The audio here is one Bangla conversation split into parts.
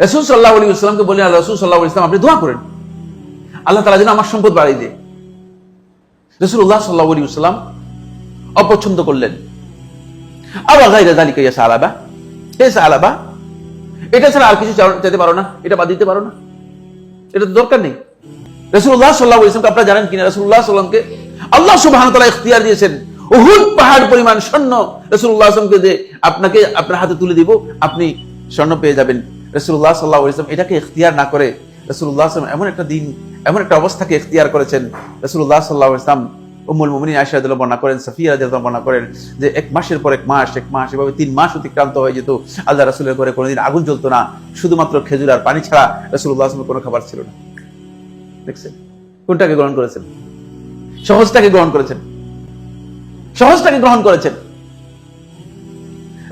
রাসূল সাল্লাল্লাহু আলাইহি ওয়াসাল্লামকে বললেন, রাসূল সাল্লাল্লাহু আলাইহি ওয়াসাল্লাম আপনি দোয়া করেন আল্লাহ তাআলা যেন আমার সম্পদ বাড়িয়ে দেয়। রাসূলুল্লাহ সাল্লাল্লাহু আলাইহি ওয়াসাল্লাম অপছন্দ করলেন। আবা গায়রা যালিকা ইয়া সালাবা, হে সালাবা, এটা ছাড়া আর কিছু চাইতে পারো না? এটা বাদ দিতে পারো না? এটা তো দরকার নেই। রাসূলুল্লাহ সাল্লাল্লাহু আলাইহি ওয়াসাল্লামকে আপনারা জানেন কিনা, রাসূলুল্লাহ সাল্লাল্লাহু আলাইহি ওয়াসাল্লামকে আল্লাহ সুবহানাহু ওয়া তাআলা ইখতিয়ার দিয়েছেন উহুদ পাহাড় পরিমাণ স্বর্ণ রাসূলুল্লাহ সাল্লাল্লাহু আলাইহি ওয়াসাল্লামকে দিয়ে আপনাকে আপনার হাতে তুলে দিব, আপনি স্বর্ণ পেয়ে যাবেন। রাসূলুল্লাহ সাল্লাল্লাহু আলাইহি ওয়াসাল্লাম এটাকে ইখতিয়ার না করে রাসূলুল্লাহ সাল্লাল্লাহু আলাইহি ওয়াসাল্লাম এমন একটা দিন, এমন একটা অবস্থাকে ইখতিয়ার করেছেন। রাসূলুল্লাহ সাল্লাল্লাহু আলাইহি ওয়াসাল্লাম উম্মুল মুমিনিন আয়েশা রাদিয়াল্লাহু বর্ণনা করেন, সাফিয়া রাদিয়াল্লাহু বর্ণনা করেন যে এক মাসের পর এক মাস এভাবে 3 মাস অতিক্রান্ত হয়ে যেত, আল্লাহ রাসূলের ঘরে কোনোদিন আগুন জ্বলতো না, শুধুমাত্র খেজুর আর পানি ছাড়া রাসূলুল্লাহ সাল্লাল্লাহু আলাইহি ওয়াসাল্লামের কোনো খাবার ছিল না। দেখছেন কোনটাকে গ্রহণ করেছেন? সহজটাকে গ্রহণ করেছেন, সহজটাকে গ্রহণ করেছেন।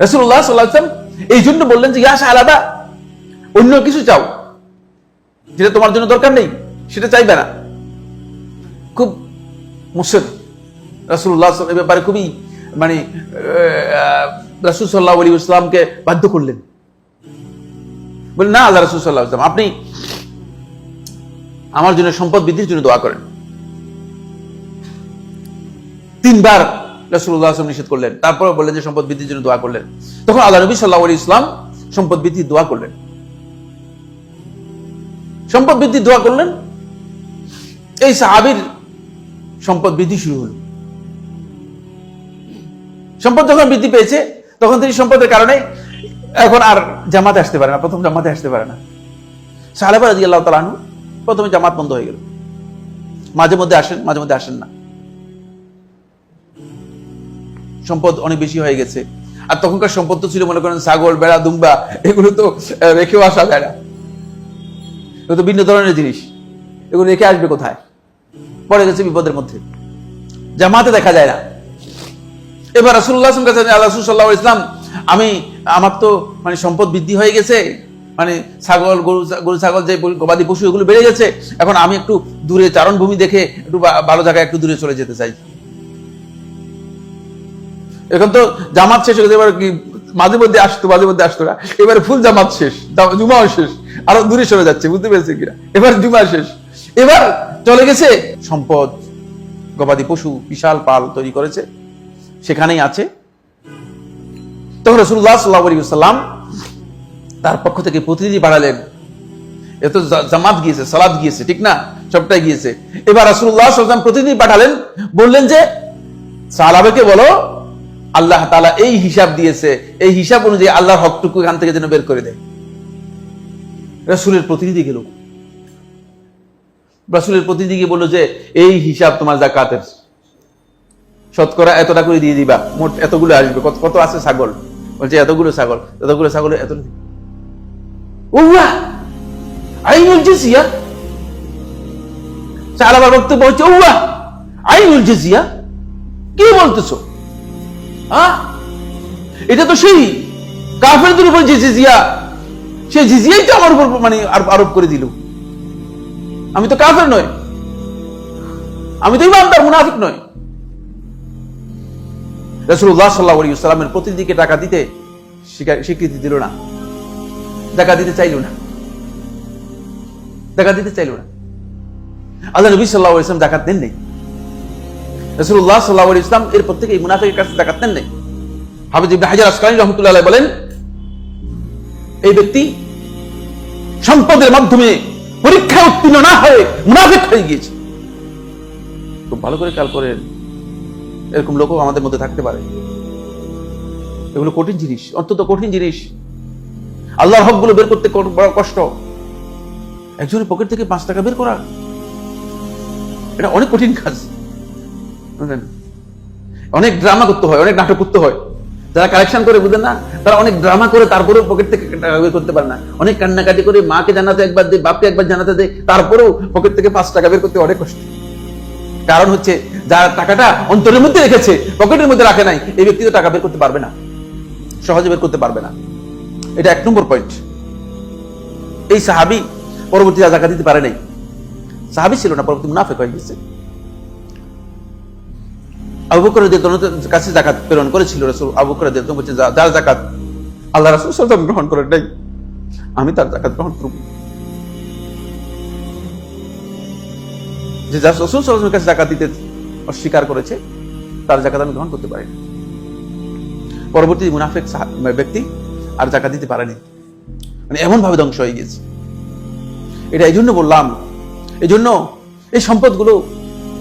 রাসূলুল্লাহ সাল্লাল্লাহু আলাইহি ওয়াসাল্লাম এই জন্য বললেন যে ইয়া সালাবা, অন্য কিছু চাও যেটা তোমার জন্য দরকার নেই সেটা চাইবে না। খুব মুসিদ রাসূলুল্লাহ সাল্লাল্লাহু আলাইহি ওয়াসাল্লাম এই ব্যাপারে খুবই রাসূল সাল্লাল্লাহু আলাইহি ওয়াসাল্লামকে বাধ্য করলেন, বললেন না আল্লাহ রাসূল সাল্লাল্লাহু আলাইহি ওয়াসাল্লাম আপনি আমার জন্য সম্পদ বৃদ্ধির জন্য দোয়া করেন। 3 বার রাসূলুল্লাহ সাল্লাল্লাহু আলাইহি ওয়াসাল্লাম নিষেধ করলেন, তারপর বললেন যে সম্পদ বৃদ্ধির জন্য দোয়া করলেন। তখন আল্লাহ নবী সাল্লাল্লাহু আলাইহি ওয়াসাল্লাম সম্পদ বৃদ্ধির দোয়া করলেন, সম্পদ বৃদ্ধির দোয়া করলেন। এই সাহাবীর সম্পদ বৃদ্ধি শুরু হলো। সম্পদ যখন বৃদ্ধি পেয়েছে তখন তিনি সম্পদের কারণে এখন আর জামাতে আসতে পারে না, প্রথম জামাতে আসতে পারে না। সাহাবা রাদিয়াল্লাহু তাআলা আনহু প্রথমে জামাত বন্ধ হয়ে গেল, মাঝে মধ্যে আসেন মাঝে মধ্যে আসেন না, সম্পদ অনেক বেশি হয়ে গেছে। আর তখনকার সম্পদ তো ছিল মনে করেন ছাগল, বেড়া, দুম্বা, এগুলো তো রেখেও আসা যায় না, এগুলো তো ভিন্ন ধরনের জিনিস, এগুলো রেখে আসবে কোথায়? পড়ে গেছে বিপদের মধ্যে, জামাতে দেখা যায় না। এবার রাসূলুল্লাহ সাল্লাল্লাহু আলাইহি ওয়াসাল্লাম কাছে রাসূল সাল্লাল্লাহু আলাইহি ওয়াসাল্লাম আমার তো সম্পদ বৃদ্ধি হয়ে গেছে, ছাগল গরু ছাগল যে গবাদি পশু এগুলো বেড়ে গেছে, এখন আমি একটু দূরে চারণভূমি দেখে একটু ভালো জায়গায় একটু দূরে চলে যেতে চাই। এখন তো জামাত শেষ হয়ে গেছে, এবার কি মাঝে মধ্যে আসতো না, এবারে ফুল জামাত শেষ, জুমাও শেষ, আরো দূরে সরে যাচ্ছে, বুঝতে পেরেছে কিনা? এবার জুমা শেষ, এবার চলে গেছে সম্পদ, গবাদি পশু বিশাল পাল তৈরি করেছে, সেখানেই আছে। তখন রাসূলুল্লাহ সাল্লাল্লাহু আলাইহি ওয়াসাল্লাম তার পক্ষ থেকে প্রতিনিধি পাঠালেন। এত জামাত গিয়েছে, সালাত গিয়েছে, ঠিক না, সবটাই গিয়েছে। এবার রাসূলুল্লাহ সাল্লাল্লাহু আলাইহি ওয়াসাল্লাম প্রতিনিধি পাঠালেন, বললেন যে সাহাবাকে বলো আল্লাহ তাআলা এই হিসাব দিয়েছে, এই হিসাব অনুযায়ী আল্লাহর হকটুকু এখান থেকে যেন বের করে দেয়। রাসূলের প্রতিনিধি গেল, রাসূলের প্রতিনিধি গিয়ে বলল যে এই হিসাব তোমার যাকাতের, শতকরা এতটা করে দিয়ে দিবা, মোট এতগুলো আসবে। কত আছে ছাগল? বলছে এতগুলো ছাগল এত। ওয়া আইনুল জিজিয়া, সাহাবার বক্তব্য হচ্ছে ওয়া আইনুল জিজিয়া, কি বলতেছো? এটা তো সেই কাফেরদের উপর যে জিজিয়া, সেই জিজিয়াই তো আমার উপর আরোপ করে দিল। আমি তো কাফের নই, আমি তো ইমানদার, মুনাফিক নই। রাসূলুল্লাহ সাল্লাল্লাহু আলাইহি ওয়াসাল্লামের প্রতিনিধিকে টাকা দিতে স্বীকৃতি দিল না, টাকা দিতে চাইল না। আল্লাহ নবী সাল্লাল্লাহু আলাইহি ওয়াসাল্লাম যাকাত দেন নাই। রাসূলুল্লাহ সাল্লাল্লাহু আলাইহি ওয়াসাল্লাম এর প্রত্যেক এই মুনাফিকের কাছে যাকাত দেন নাই। হাফেজ ইবনে হাজার আসকালানী রাহমাতুল্লাহ আলাইহি বলেন, এই ব্যক্তি সম্পদের মাধ্যমে পরীক্ষায় উত্তীর্ণ না হয়ে মুনাফিক হয়ে গিয়েছে। খুব ভালো করে খেয়াল করেন, এরকম লোকও আমাদের মধ্যে থাকতে পারে। এগুলো কঠিন জিনিস, অত্যন্ত কঠিন জিনিস। আল্লাহর হকগুলো বের করতে বড় কষ্ট। একজনের পকেট থেকে 5 টাকা বের করা, এটা অনেক কঠিন কাজ। অনেক ড্রামা করতে হয়, অনেক নাটক করতে হয়। যারা কালেকশন করে, বুঝলেন না, তারা অনেক ড্রামা করে তারপরেও পকেট থেকে টাকা বের করতে পারে না। অনেক কান্নাকাটি করে মাকে জানাতে একবার দেয়, বাপকে একবার জানাতে দেয়, তারপরেও পকেট থেকে 5 টাকা বের করতে অনেক কষ্ট। কারণ হচ্ছে যারা টাকাটা অন্তরের মধ্যে রেখেছে, পকেটের মধ্যে রাখে নাই, এই ব্যক্তি তো টাকা বের করতে পারবে না, সহজে বের করতে পারবে না। এটা 1 নম্বর পয়েন্ট। এই সাহাবী পরবর্তীতে যাকাত দিতে পারে নাই, সাহাবী ছিল না, পরবর্তী মুনাফিক হয়ে গেছে। আবু বকর রাদিয়াল্লাহু আনহুর কাছে যাকাত প্রেরণ করেছিল রাসূল। আবু বকর রাদিয়াল্লাহু আনহু বলছেন যার যাকাত আল্লাহ রাসূল সাল্লাল্লাহু আলাইহি ওয়াসাল্লাম গ্রহণ করেন নাই, আমি তার যাকাত গ্রহণ করব। যে রাসূল সাল্লাল্লাহু আলাইহি ওয়াসাল্লামের কাছে যাকাত দিতে অস্বীকার করেছে, তার যাকাত আমি গ্রহণ করতে পারি না। পরবর্তী মুনাফিক ব্যক্তি আর যাকাত দিতে পারেনি, মানে এমন ভাবে ধ্বংস হয়ে গেছে। এটা এই জন্য বললাম, এই জন্য এই সম্পদগুলো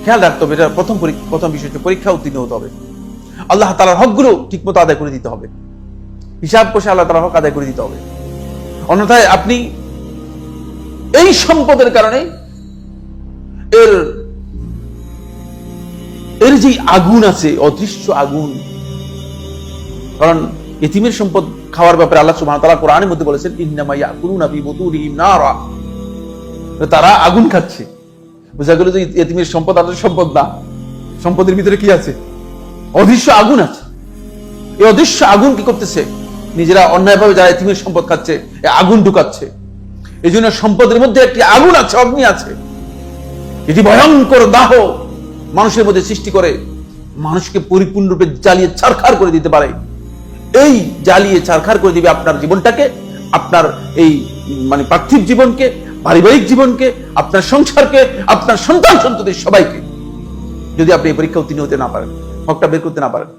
খেয়াল রাখতে হবে। এটা প্রথম বিষয় হচ্ছে পরীক্ষা উত্তীর্ণ হতে হবে। আল্লাহ তাআলার হকগুলো ঠিকমতো আদায় করে দিতে হবে, হিসাব কষে আল্লাহ তাআলার হক আদায় করে দিতে হবে। অন্যথায় আপনি এই সম্পদের কারণে এর যে আগুন আছে, অদৃশ্য আগুন, কারণ ইতিমের সম্পদ খাওয়ার ব্যাপারে আল্লাহ সুবহানাহু ওয়া তাআলা কোরআনের মধ্যে বলেছেন, ইন্নামা ইয়াকুলুনা ফি বুতুনিহিম নারা, তারা আগুন খাচ্ছে। বোঝা গেল যে ইতিমের সম্পদ আসলে সম্পদ না, সম্পদের ভিতরে কি আছে? অদৃশ্য আগুন আছে। এই অদৃশ্য আগুন কি করতেছে? নিজেরা অন্যায়ভাবে যারা ইতিমের সম্পদ খাচ্ছে, এই আগুন ঢুকাচ্ছে। এই জন্য সম্পদের মধ্যে একটি আগুন আছে, অগ্নি আছে, এটি ভয়ঙ্কর দাহ মানুষের মধ্যে সৃষ্টি করে, মানুষকে পরিপূর্ণরূপে জ্বালিয়ে ছারখার করে দিতে পারে। এই জ্বালিয়ে ছারখার করে দিবে আপনার জীবনটাকে, আপনার এই মানে পার্থিব জীবনকে, পারিবারিক জীবনকে, আপনার সংসারকে, আপনার সন্তান সন্ততির সবাইকে, যদি আপনি এই পরীক্ষা উত্তীর্ণ হতে না পারেন, হকটা বের করতে না পারেন।